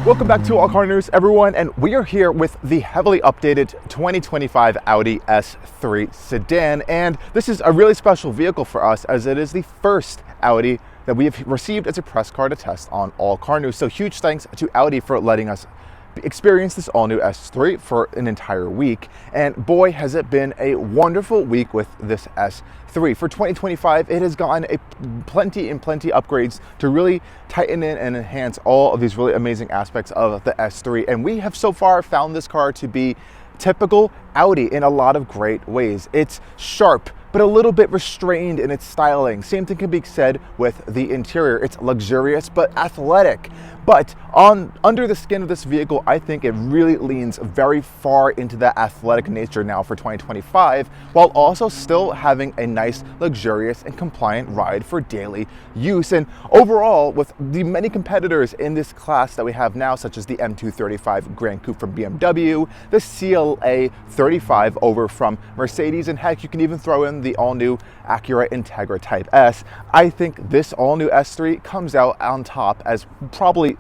Welcome back to Allcarnews, everyone, and we are here with the heavily updated 2025 Audi S3 sedan, and this is a really special vehicle for us as it is the first Audi that we have received as a press car to test on Allcarnews. So huge thanks to Audi for letting us experience this all-new S3 for an entire week, and boy has it been a wonderful week with this S3. For 2025, it has gotten plenty upgrades to really tighten in and enhance all of these really amazing aspects of the S3, and we have so far found this car to be typical Audi in a lot of great ways. It's sharp, but a little bit restrained in its styling. Same thing can be said with the interior. It's luxurious but athletic. But under the skin of this vehicle, I think it really leans very far into that athletic nature now for 2025, while also still having a nice, luxurious, and compliant ride for daily use. And overall, with the many competitors in this class that we have now, such as the M235 Grand Coupe from BMW, the CLA 35 over from Mercedes, and heck, you can even throw in the all-new Acura Integra Type S, I think this all-new S3 comes out on top as probably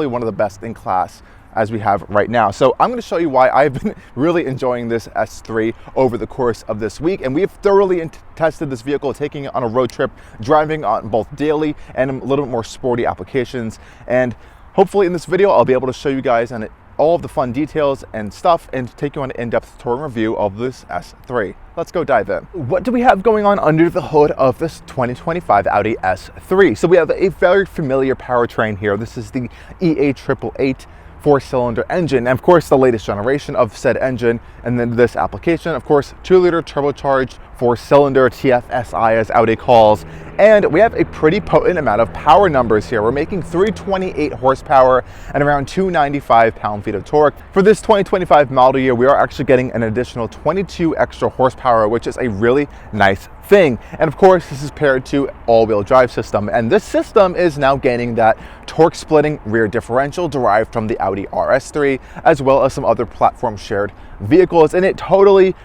one of the best in class as we have right now. So I'm going to show you why I've been really enjoying this S3 over the course of this week, and we have thoroughly tested this vehicle, taking it on a road trip, driving on both daily and a little bit more sporty applications. And hopefully in this video I'll be able to show you guys on all of the fun details and stuff and take you on an in-depth tour and review of this S3. Let's go dive in. What do we have going on under the hood of this 2025 Audi S3? So we have a very familiar powertrain here. This is the EA888 4-cylinder engine, and of course the latest generation of said engine. And then this application, of course, 2-liter turbocharged 4-cylinder TFSI as Audi calls. And we have a pretty potent amount of power numbers here. We're making 328 horsepower and around 295 pound-feet of torque. For this 2025 model year, we are actually getting an additional 22 extra horsepower, which is a really nice thing. And of course, this is paired to all-wheel drive system. And this system is now gaining that torque-splitting rear differential derived from the Audi RS3, as well as some other platform shared vehicles, and it totally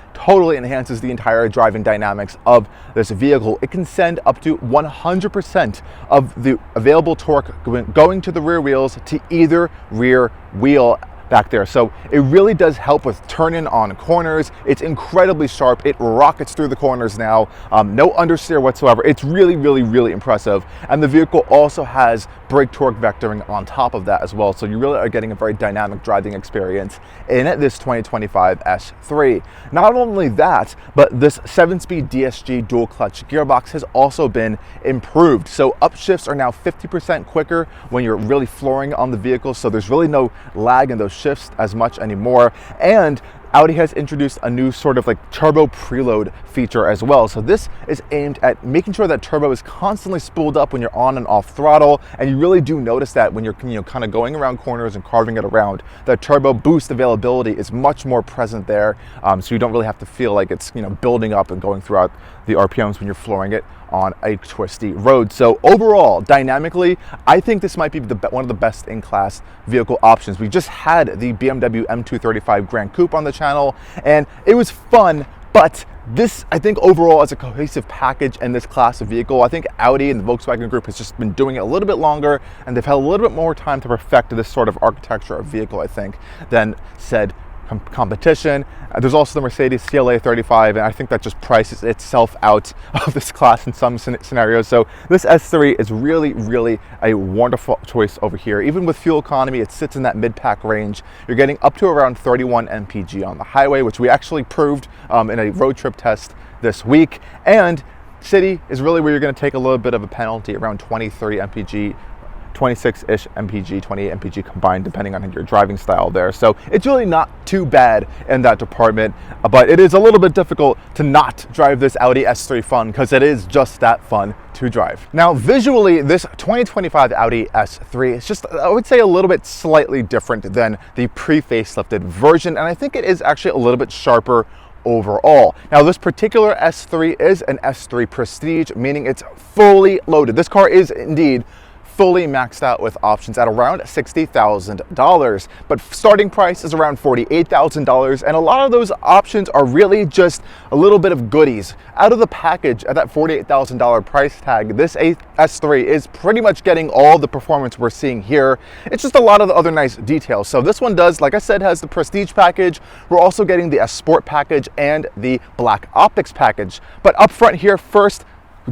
enhances the entire driving dynamics of this vehicle. It can send up to 100% of the available torque going to the rear wheels to either rear wheel back there. So it really does help with turning on corners. It's incredibly sharp. It rockets through the corners now. No understeer whatsoever. It's really impressive. And the vehicle also has brake torque vectoring on top of that as well. So you really are getting a very dynamic driving experience in this 2025 S3. Not only that, but this 7-speed DSG dual clutch gearbox has also been improved. So upshifts are now 50% quicker when you're really flooring on the vehicle. So there's really no lag in those shifts as much anymore. And Audi has introduced a new sort of like turbo preload feature as well. So this is aimed at making sure that turbo is constantly spooled up when you're on and off throttle, and you really do notice that when you're kind of going around corners and carving it around. That turbo boost availability is much more present there, so you don't really have to feel like it's building up and going throughout the RPMs when you're flooring it on a twisty road. So overall, dynamically, I think this might be one of the best in-class vehicle options. We just had the BMW M235 Grand Coupe on the channel, and it was fun, but this, I think overall as a cohesive package in this class of vehicle, I think Audi and the Volkswagen Group has just been doing it a little bit longer, and they've had a little bit more time to perfect this sort of architecture of vehicle, I think, than said competition. There's also the Mercedes CLA 35, and I think that just prices itself out of this class in some scenarios. So this S3 is really a wonderful choice over here. Even with fuel economy, it sits in that mid-pack range. You're getting up to around 31 mpg on the highway, which we actually proved in a road trip test this week. And city is really where you're going to take a little bit of a penalty, around 23 mpg, 26-ish mpg, 28 mpg combined, depending on your driving style there. So it's really not too bad in that department, but it is a little bit difficult to not drive this Audi S3 fun, because it is just that fun to drive. Now, visually, this 2025 Audi S3 is just, I would say, a little bit slightly different than the pre-facelifted version, and I think it is actually a little bit sharper overall. Now, this particular S3 is an S3 Prestige, meaning it's fully loaded. This car is indeed fully maxed out with options at around $60,000, but starting price is around $48,000, and a lot of those options are really just a little bit of goodies. Out of the package at that $48,000 price tag, this S3 is pretty much getting all the performance we're seeing here. It's just a lot of the other nice details. So this one does, like I said, has the Prestige package. We're also getting the S Sport package and the Black Optics package. But up front here, first,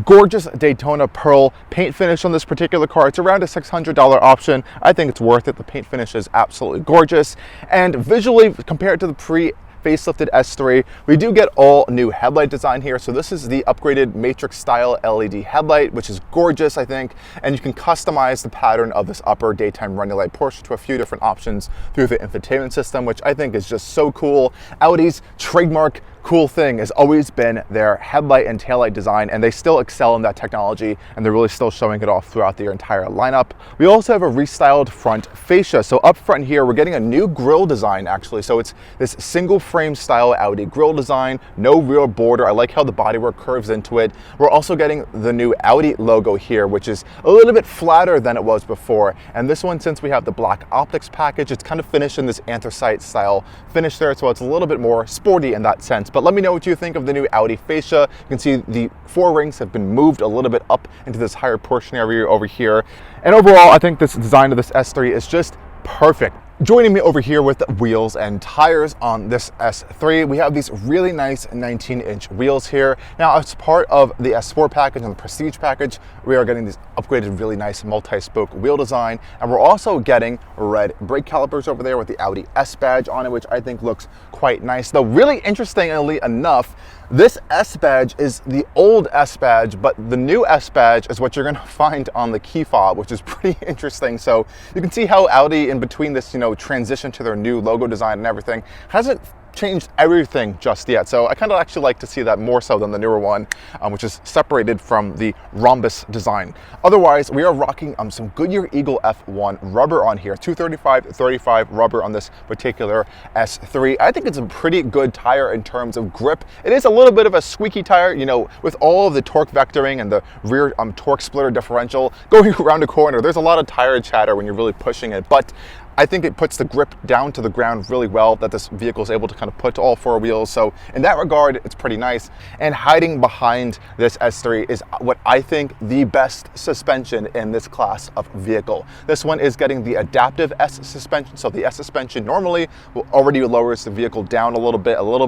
gorgeous Daytona Pearl paint finish on this particular car. It's around a $600 option. I think it's worth it. The paint finish is absolutely gorgeous. And visually, compared to the facelifted S3, we do get all new headlight design here. So this is the upgraded matrix style LED headlight, which is gorgeous, I think. And you can customize the pattern of this upper daytime running light portion to a few different options through the infotainment system, which I think is just so cool. Audi's trademark cool thing has always been their headlight and taillight design, and they still excel in that technology, and they're really still showing it off throughout their entire lineup. We also have a restyled front fascia. So up front here, we're getting a new grille design actually. So it's this single frame style Audi grille design, no rear border. I like how the bodywork curves into it. We're also getting the new Audi logo here, which is a little bit flatter than it was before. And this one, since we have the Black Optics package, it's kind of finished in this anthracite style finish there, so it's a little bit more sporty in that sense. But let me know what you think of the new Audi fascia. You can see the four rings have been moved a little bit up into this higher portion area over here. And overall, I think this design of this S3 is just perfect. Joining me over here with the wheels and tires on this S3, we have these really nice 19-inch wheels here. Now, as part of the S Sport package and the Prestige package, we are getting these upgraded, really nice multi-spoke wheel design, and we're also getting red brake calipers over there with the Audi S badge on it, which I think looks quite nice. Though, really interestingly enough, this S badge is the old S badge, but the new S badge is what you're going to find on the key fob, which is pretty interesting. So you can see how Audi, in between this, transition to their new logo design and everything, hasn't changed everything just yet. So I kind of actually like to see that more so than the newer one, which is separated from the rhombus design. Otherwise, we are rocking some Goodyear Eagle F1 rubber on here, 235/35 rubber on this particular S3. I think it's a pretty good tire in terms of grip. It is a little bit of a squeaky tire, with all of the torque vectoring and the rear torque splitter differential going around a corner. There's a lot of tire chatter when you're really pushing it, but I think it puts the grip down to the ground really well that this vehicle is able to kind of put to all four wheels. So in that regard, it's pretty nice. And hiding behind this S3 is what I think the best suspension in this class of vehicle. This one is getting the adaptive S suspension. So the S suspension normally already lowers the vehicle down a little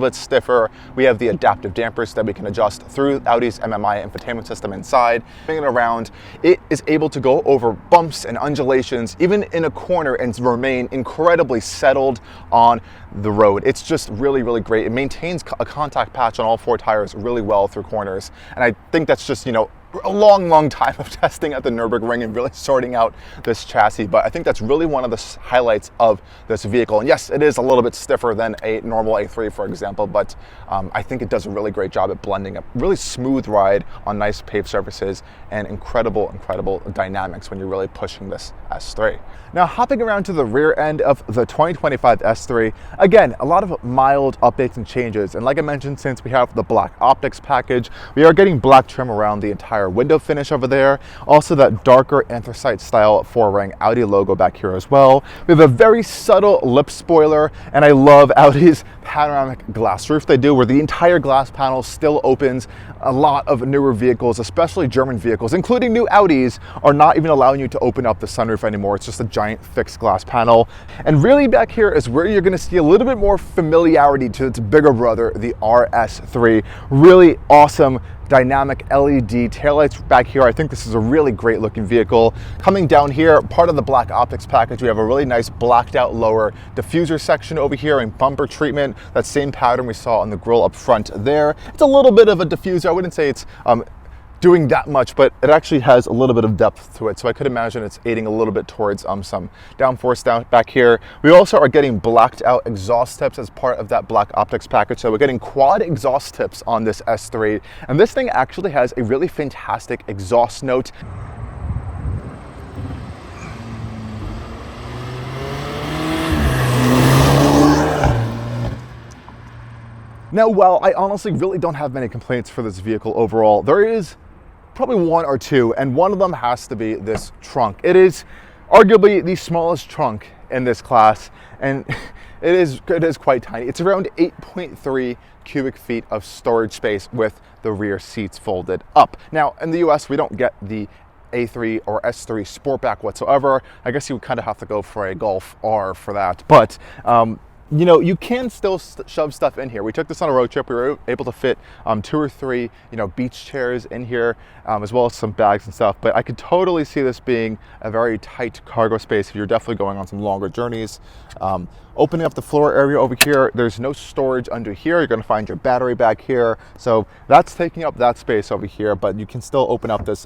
bit stiffer. We have the adaptive dampers that we can adjust through Audi's MMI infotainment system inside. Moving it around, it is able to go over bumps and undulations, even in a corner, and remain incredibly settled on the road. It's just really, really great. It maintains a contact patch on all four tires really well through corners. And I think that's just, a long time of testing at the Nürburgring and really sorting out this chassis. But I think that's really one of the highlights of this vehicle. And yes, it is a little bit stiffer than a normal A3, for example, but I think it does a really great job at blending a really smooth ride on nice paved surfaces and incredible dynamics when you're really pushing this S3. Now, hopping around to the rear end of the 2025 S3, again, a lot of mild updates and changes. And like I mentioned, since we have the Black Optics package, we are getting black trim around the entire window finish over there. Also, that darker anthracite style four-ring Audi logo back here as well. We have a very subtle lip spoiler, and I love Audi's panoramic glass roof they do, where the entire glass panel still opens. A lot of newer vehicles, especially German vehicles, including new Audis, are not even allowing you to open up the sunroof anymore. It's just a giant fixed glass panel. And really back here is where you're going to see a little bit more familiarity to its bigger brother, the RS3. Really awesome dynamic LED taillights back here. I think this is a really great looking vehicle. Coming down here, part of the Black Optics package, we have a really nice blacked out lower diffuser section over here and bumper treatment. That same pattern we saw on the grille up front there. It's a little bit of a diffuser. I wouldn't say it's doing that much, but it actually has a little bit of depth to it. So I could imagine it's aiding a little bit towards some downforce down back here. We also are getting blacked out exhaust tips as part of that Black Optics package. So we're getting quad exhaust tips on this S3. And this thing actually has a really fantastic exhaust note. Now, while I honestly really don't have many complaints for this vehicle overall, there is probably one or two, and one of them has to be this trunk. It is arguably the smallest trunk in this class, and it is quite tiny. It's around 8.3 cubic feet of storage space with the rear seats folded up. Now, in the US, we don't get the A3 or S3 Sportback whatsoever. I guess you would kind of have to go for a Golf R for that, but you know, you can still shove stuff in here. We took this on a road trip. We were able to fit 2 or 3, you know, beach chairs in here, as well as some bags and stuff. But I could totally see this being a very tight cargo space if you're definitely going on some longer journeys. Opening up the floor area over here, there's no storage under here. You're gonna find your battery back here. So that's taking up that space over here, but you can still open up this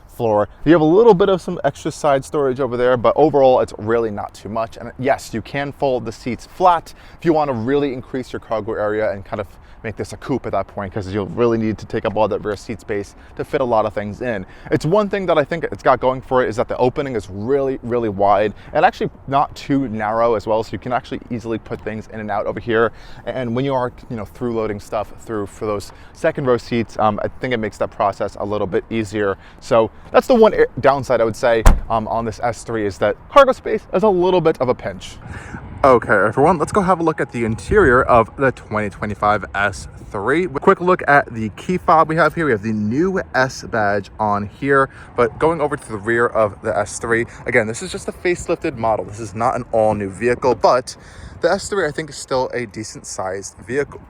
floor. You have a little bit of some extra side storage over there, but overall it's really not too much. And yes, you can fold the seats flat if you want to really increase your cargo area and kind of make this a coupe at that point, because you'll really need to take up all that rear seat space to fit a lot of things in. It's one thing that I think it's got going for it is that the opening is really, really wide and actually not too narrow as well, so you can actually easily put things in and out over here. And when you are, you know, through loading stuff through for those second row seats, I think it makes that process a little bit easier. So that's the one downside I would say on this S3, is that cargo space is a little bit of a pinch. Okay, everyone, let's go have a look at the interior of the 2025 S3. Quick look at the key fob we have here. We have the new S badge on here, but going over to the rear of the S3, again, this is just a facelifted model. This is not an all-new vehicle, but the S3, I think, is still a decent-sized vehicle.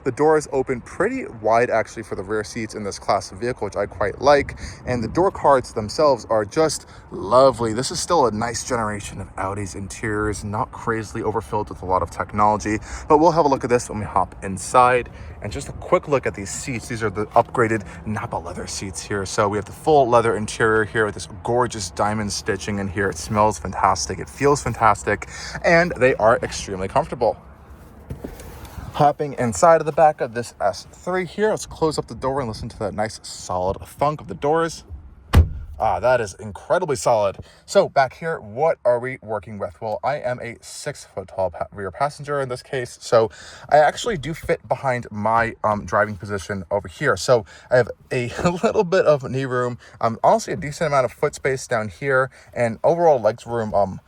The doors open pretty wide actually for the rear seats in this class of vehicle, which I quite like. And the door cards themselves are just lovely. This is still a nice generation of Audi's interiors, not crazily overfilled with a lot of technology, but we'll have a look at this when we hop inside. And just a quick look at these seats. These are the upgraded Napa leather seats here. So we have the full leather interior here with this gorgeous diamond stitching in here. It smells fantastic. It feels fantastic. And they are extremely comfortable. Hopping inside of the back of this S3 here, let's close up the door and listen to that nice solid thunk of the doors. That is incredibly solid. So back here, what are we working with? Well, I am a 6-foot tall rear passenger in this case, so I actually do fit behind my driving position over here. So I have a little bit of knee room, honestly a decent amount of foot space down here, and overall legs room,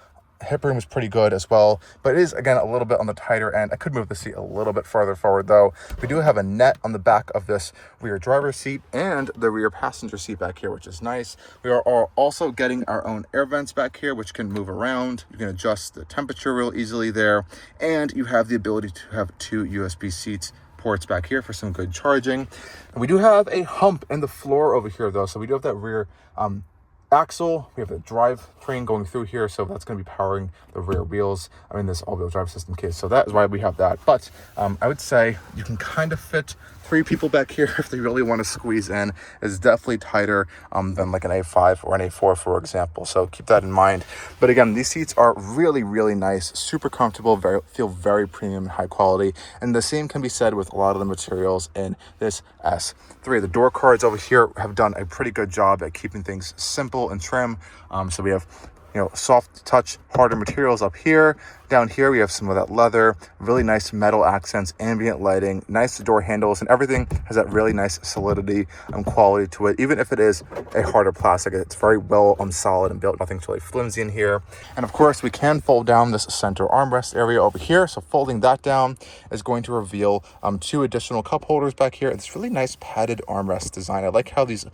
hip room is pretty good as well, but it is, again, a little bit on the tighter end. I could move the seat a little bit farther forward though. We do have a net on the back of this rear driver's seat and the rear passenger seat back here, which is nice. We are also getting our own air vents back here, which can move around. You can adjust the temperature real easily there, and you have the ability to have 2 USB seats ports back here for some good charging. And we do have a hump in the floor over here though, so we do have that rear axle. We have the drivetrain going through here, so that's going to be powering the rear wheels. I mean, this all-wheel drive system case, so that is why we have that. But I would say you can kind of fit 3 people back here if they really want to squeeze in. It's definitely tighter than like an A5 or an A4, for example, so keep that in mind. But again, these seats are really, really nice, super comfortable, feel very premium and high quality, and the same can be said with a lot of the materials in this S3. The door cards over here have done a pretty good job at keeping things simple and trim. So we have, you know, soft touch, harder materials up here. Down here we have some of that leather, really nice metal accents, ambient lighting, nice door handles, and everything has that really nice solidity and quality to it. Even if it is a harder plastic, it's very well solid and built. Nothing's really flimsy in here. And of course, we can fold down this center armrest area over here. So folding that down is going to reveal 2 additional cup holders back here. It's really nice padded armrest design. I like how these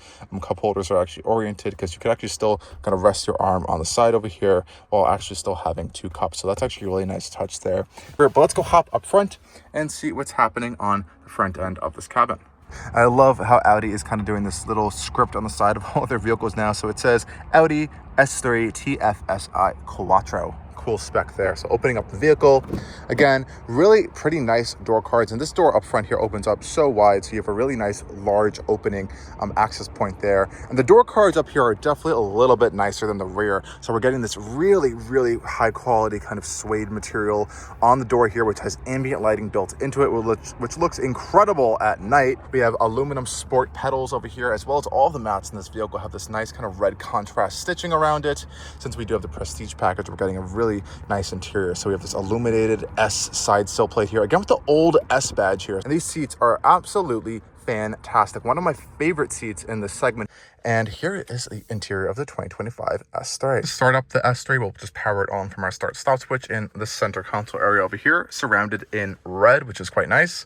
cup holders are actually oriented, because you could actually still kind of rest your arm on the side over here while actually still having 2 cups. So that's actually a really nice touch there. But let's go hop up front and see what's happening on the front end of this cabin. I love how Audi is kind of doing this little script on the side of all their vehicles now. So it says Audi S3 TFSI Quattro. Cool spec there. So opening up the vehicle, again, really pretty nice door cards, and this door up front here opens up so wide, so you have a really nice large opening access point there. And the door cards up here are definitely a little bit nicer than the rear, so we're getting this really, really high quality kind of suede material on the door here, which has ambient lighting built into it, which looks incredible at night. We have aluminum sport pedals over here, as well as all of the mats in this vehicle have this nice kind of red contrast stitching around around it. Since we do have the Prestige package, we're getting a really nice interior. So we have this illuminated S side sill plate here, again with the old S badge here. And these seats are absolutely fantastic. One of my favorite seats in this segment. And here is the interior of the 2025 S3. To start up the S3, we'll just power it on from our start-stop switch in the center console area over here, surrounded in red, which is quite nice.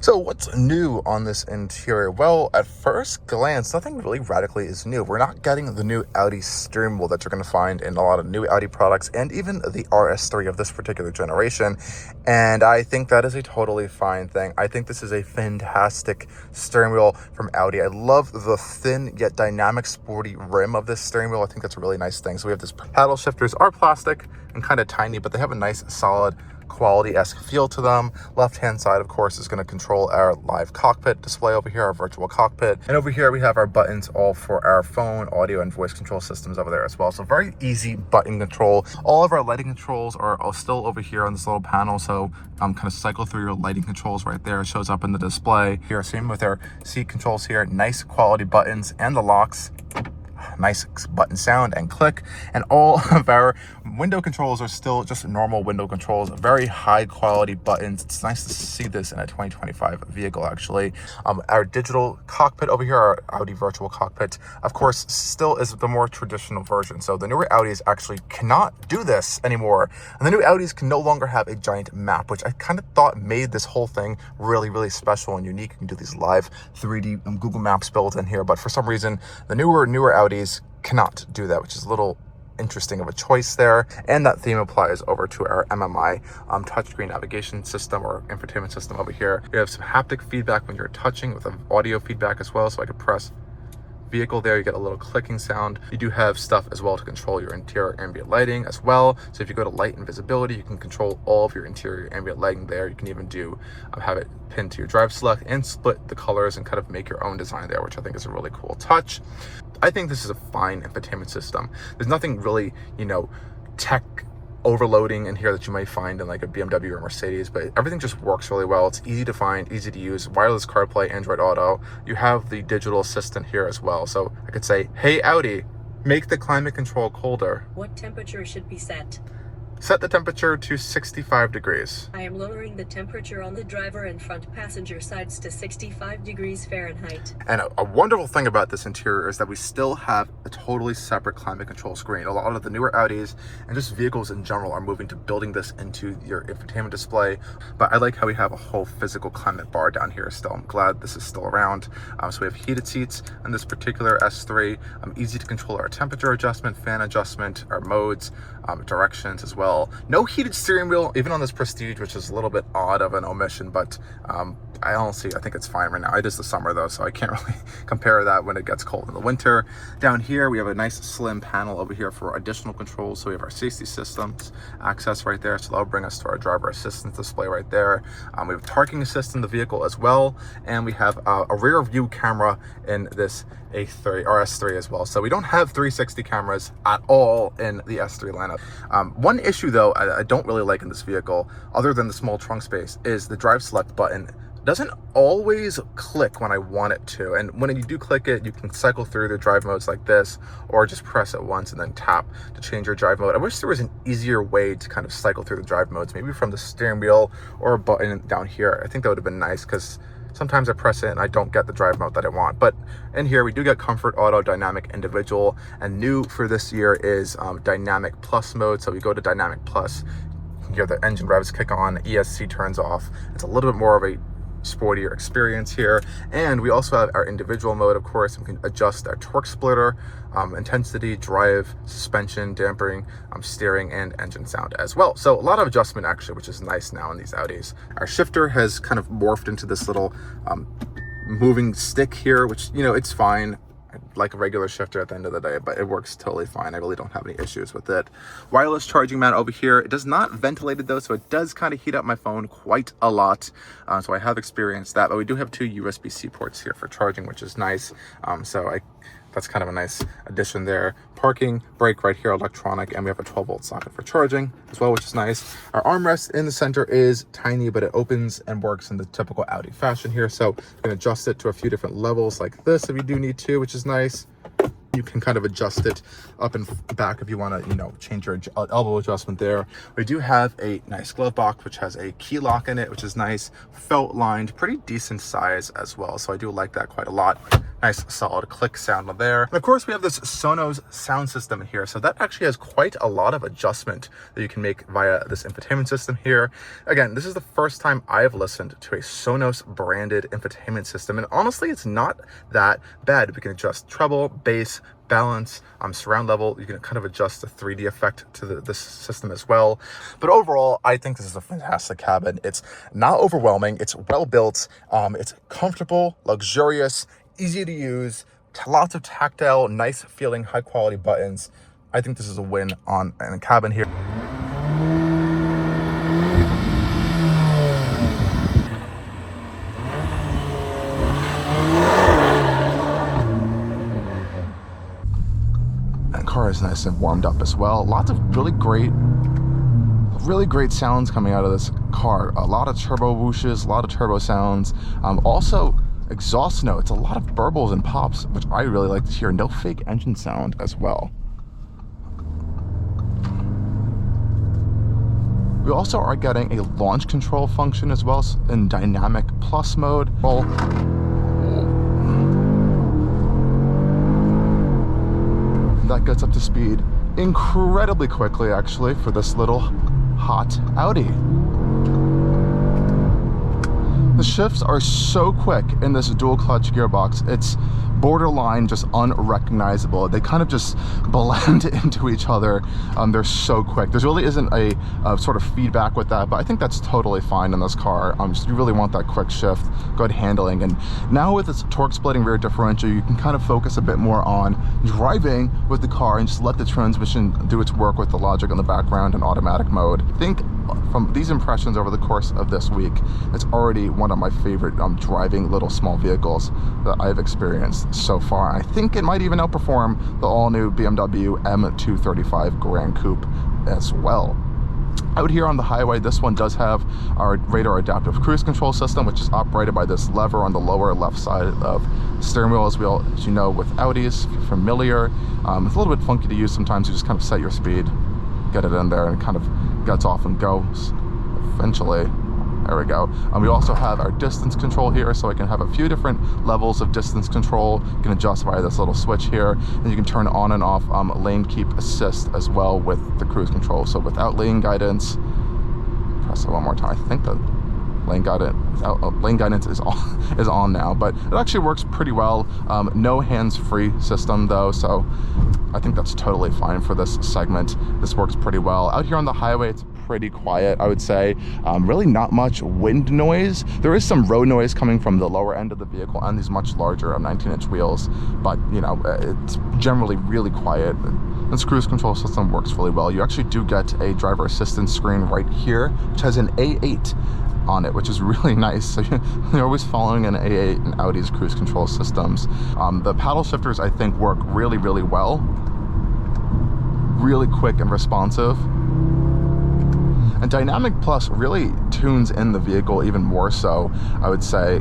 So what's new on this interior? Well, at first glance, nothing really radically is new. We're not getting the new Audi steering wheel that you're going to find in a lot of new Audi products and even the RS3 of this particular generation. And I think that is a totally fine thing. I think this is a fantastic steering wheel from Audi. I love the thin yet dynamic sporty rim of this steering wheel. I think that's a really nice thing. So we have this paddle shifters are plastic and kind of tiny, but they have a nice solid quality-esque feel to them. Left-hand side, of course, is going to control our live cockpit display over here, our virtual cockpit. And over here, we have our buttons all for our phone, audio, and voice control systems over there as well. So very easy button control. All of our lighting controls are still over here on this little panel. So kind of cycle through your lighting controls right there. It shows up in the display. Here, same with our seat controls here. Nice quality buttons and the locks. Nice button sound and click, and all of our window controls are still just normal window controls, very high quality buttons. It's nice to see this in a 2025 vehicle actually. Our digital cockpit over here, our Audi virtual cockpit, of course, still is the more traditional version. So the newer Audis actually cannot do this anymore, and the new Audis can no longer have a giant map, which I kind of thought made this whole thing really, really special and unique. You can do these live 3D Google Maps built in here, but for some reason the newer Audis cannot do that, which is a little interesting of a choice there. And that theme applies over to our MMI touchscreen navigation system or infotainment system over here. We have some haptic feedback when you're touching with audio feedback as well. So I could press vehicle there, you get a little clicking sound. You do have stuff as well to control your interior ambient lighting as well. So if you go to light and visibility, you can control all of your interior ambient lighting there. You can even do have it pinned to your drive select and split the colors and kind of make your own design there, which I think is a really cool touch. I think this is a fine infotainment system. There's nothing really, tech overloading in here that you might find in like a BMW or Mercedes, but everything just works really well. It's easy to find, easy to use, wireless CarPlay, Android Auto. You have the digital assistant here as well. So I could say, hey Audi, make the climate control colder. What temperature should be set? Set the temperature to 65 degrees. I am lowering the temperature on the driver and front passenger sides to 65 degrees Fahrenheit. And a wonderful thing about this interior is that we still have a totally separate climate control screen. A lot of the newer Audis and just vehicles in general are moving to building this into your infotainment display. But I like how we have a whole physical climate bar down here still. I'm glad this is still around. So we have heated seats in this particular S3. Easy to control our temperature adjustment, fan adjustment, our modes, directions as well. No heated steering wheel, even on this Prestige, which is a little bit odd of an omission, but I think it's fine right now. It is the summer though, so I can't really compare that when it gets cold in the winter. Down here, we have a nice slim panel over here for additional controls. So we have our safety systems access right there. So that'll bring us to our driver assistance display right there. We have parking assist in the vehicle as well. And we have a rear view camera in this A3 RS3 as well. So we don't have 360 cameras at all in the S3 lineup. One issue though I don't really like in this vehicle, other than the small trunk space, is the drive select button doesn't always click when I want it to. And when you do click it, you can cycle through the drive modes like this, or just press it once and then tap to change your drive mode. I wish there was an easier way to kind of cycle through the drive modes, maybe from the steering wheel or a button down here. I think that would have been nice, because sometimes I press it and I don't get the drive mode that I want. But in here, we do get Comfort, Auto, Dynamic, Individual, and new for this year is Dynamic Plus mode. So we go to Dynamic Plus, you can hear the engine revs kick on, ESC turns off. It's a little bit more of a sportier experience here. And we also have our individual mode, of course. We can adjust our torque splitter, intensity, drive, suspension, dampering, steering, and engine sound as well. So a lot of adjustment actually, which is nice now in these Audis. Our shifter has kind of morphed into this little moving stick here, which, it's fine. Like a regular shifter at the end of the day, but it works totally fine. I really don't have any issues with it. Wireless charging mount over here. It does not ventilate it though, so it does kind of heat up my phone quite a lot. So I have experienced that, but we do have 2 USB-C ports here for charging, which is nice. That's kind of a nice addition there. Parking, brake right here, electronic, and we have a 12-volt socket for charging as well, which is nice. Our armrest in the center is tiny, but it opens and works in the typical Audi fashion here. So you can adjust it to a few different levels like this if you do need to, which is nice. You can kind of adjust it up and back if you want to, you know, change your elbow adjustment there. We do have a nice glove box, which has a key lock in it, which is nice, felt lined, pretty decent size as well. So I do like that quite a lot. Nice solid click sound on there. And of course, we have this Sonos sound system here. So that actually has quite a lot of adjustment that you can make via this infotainment system here. Again, this is the first time I've listened to a Sonos branded infotainment system. And honestly, it's not that bad. We can adjust treble, bass, balance, surround level. You can kind of adjust the 3D effect to this system as well. But overall, I think this is a fantastic cabin. It's not overwhelming. It's well built. It's comfortable, luxurious, easy to use, lots of tactile, nice feeling, high quality buttons. I think this is a win in a cabin here. That car is nice and warmed up as well. Lots of really great sounds coming out of this car. A lot of turbo whooshes, a lot of turbo sounds. Also, exhaust notes, a lot of burbles and pops, which I really like to hear. No fake engine sound as well. We also are getting a launch control function as well in dynamic plus mode. That gets up to speed incredibly quickly, actually, for this little hot Audi. The shifts are so quick in this dual clutch gearbox. It's borderline just unrecognizable. They kind of just blend into each other. They're so quick. There really isn't a sort of feedback with that, but I think that's totally fine in this car. You really want that quick shift, good handling. And now with this torque splitting rear differential, you can kind of focus a bit more on driving with the car and just let the transmission do its work with the logic in the background and automatic mode. I think from these impressions over the course of this week, it's already one of my favorite driving little small vehicles that I've experienced so far. I think it might even outperform the all-new BMW M235 Grand Coupe as well. Out here on the highway, this one does have our radar adaptive cruise control system, which is operated by this lever on the lower left side of the steering wheel. As you know, with Audis, if you're familiar, it's a little bit funky to use sometimes. You just kind of set your speed, get it in there, and it kind of gets off and goes eventually. There we go. We also have our distance control here, so I can have a few different levels of distance control. You can adjust via this little switch here, and you can turn on and off lane keep assist as well with the cruise control. So without lane guidance, press it one more time. I think the lane guidance is on now, but it actually works pretty well. No hands-free system though, so I think that's totally fine for this segment. This works pretty well. Out here on the highway, it's pretty quiet, I would say. Really not much wind noise. There is some road noise coming from the lower end of the vehicle and these much larger 19-inch wheels, but you know, it's generally really quiet. This cruise control system works really well. You actually do get a driver assistance screen right here, which has an A8 on it, which is really nice. So you're always following an A8 in Audi's cruise control systems. The paddle shifters, I think, work really, really well. Really quick and responsive. And Dynamic Plus really tunes in the vehicle even more so, I would say,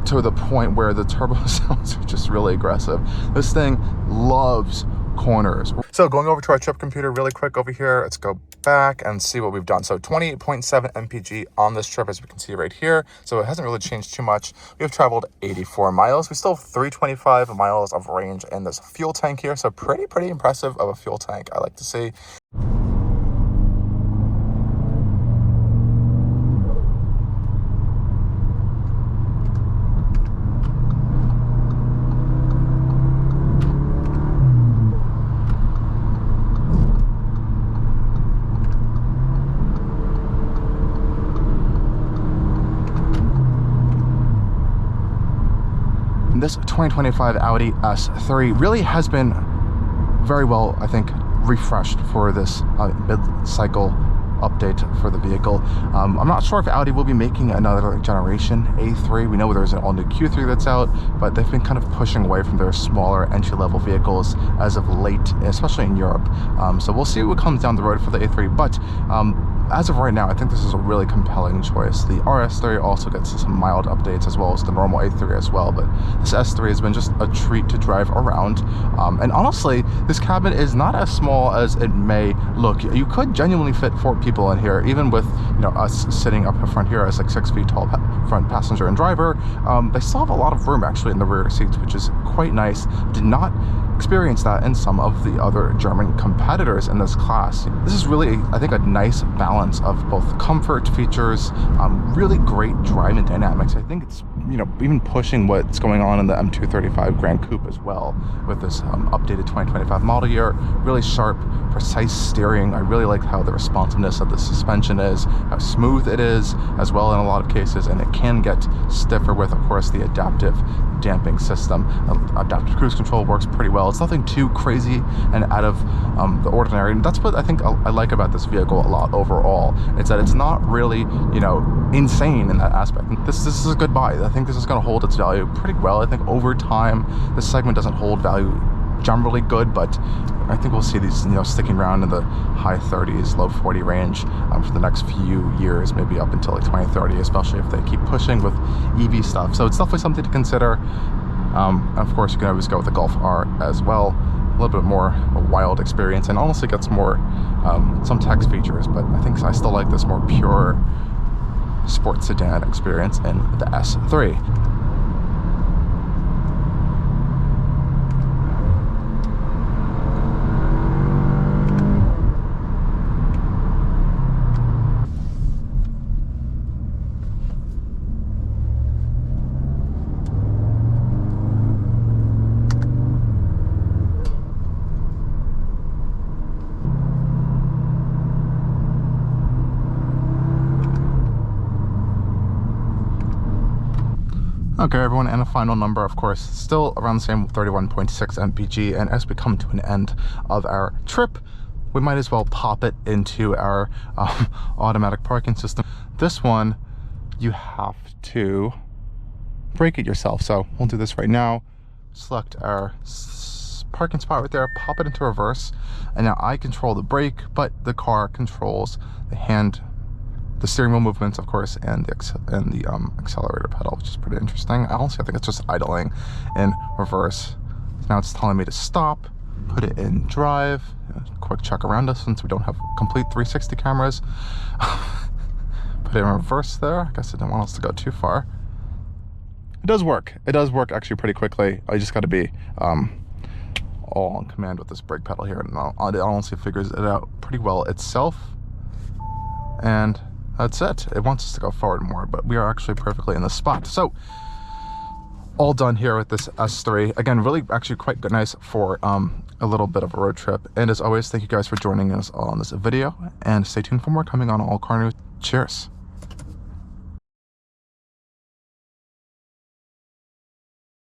to the point where the turbo sounds are just really aggressive. This thing loves corners. So going over to our trip computer really quick over here, let's go back and see what we've done. So 28.7 mpg on this trip, as we can see right here. So it hasn't really changed too much. We've traveled 84 miles. We still have 325 miles of range in this fuel tank here. So pretty impressive of a fuel tank, I like to see. This 2025 Audi S3 really has been very well, I think, refreshed for this mid-cycle update for the vehicle. I'm not sure if Audi will be making another generation A3. We know there's an all-new Q3 that's out, but they've been kind of pushing away from their smaller entry-level vehicles as of late, especially in Europe. So we'll see what comes down the road for the A3, but as of right now, I think this is a really compelling choice. The RS3 also gets some mild updates as well as the normal A3 as well, but this S3 has been just a treat to drive around. And honestly, this cabin is not as small as it may look. You could genuinely fit 4 people in here, even with, you know, us sitting up front here as like 6 feet tall front passenger and driver. They still have a lot of room actually in the rear seats, which is quite nice. Did not experience that in some of the other German competitors in this class. This is really, I think, a nice balance of both comfort features, really great driving dynamics. I think it's, you know, even pushing what's going on in the M235 Grand Coupe as well with this updated 2025 model year. Really sharp, precise steering. I really like how the responsiveness of the suspension is, how smooth it is as well in a lot of cases, and it can get stiffer with, of course, the adaptive damping system. Adaptive cruise control works pretty well. It's nothing too crazy and out of the ordinary, and that's what I think I like about this vehicle a lot overall. It's that it's not really, you know, insane in that aspect. This is a good buy. I think this is going to hold its value pretty well. I think over time this segment doesn't hold value generally good, but I think we'll see these, you know, sticking around in the high 30s, low 40 range for the next few years, maybe up until like 2030, especially if they keep pushing with EV stuff. So it's definitely something to consider. And of course, you can always go with the Golf R as well. A little bit more a wild experience, and honestly gets more some text features, but I think I still like this more pure sports sedan experience in the S3. Okay, everyone, and a final number, of course, still around the same 31.6 mpg. And as we come to an end of our trip, we might as well pop it into our automatic parking system. This one, you have to brake it yourself. So we'll do this right now. Select our parking spot right there, pop it into reverse, and now I control the brake, but the car controls the steering wheel movements, of course, and the accelerator pedal, which is pretty interesting. Honestly, I think it's just idling in reverse. So now it's telling me to stop, put it in drive. Quick check around us since we don't have complete 360 cameras. Put it in reverse there. I guess it didn't want us to go too far. It does work. It does work actually pretty quickly. I just got to be all on command with this brake pedal here, and it honestly figures it out pretty well itself. And that's it. It wants us to go forward more, but we are actually perfectly in the spot. So all done here with this S3. Again, really actually quite good, nice for a little bit of a road trip. And as always, thank you guys for joining us on this video, and stay tuned for more coming on Allcarnews. Cheers.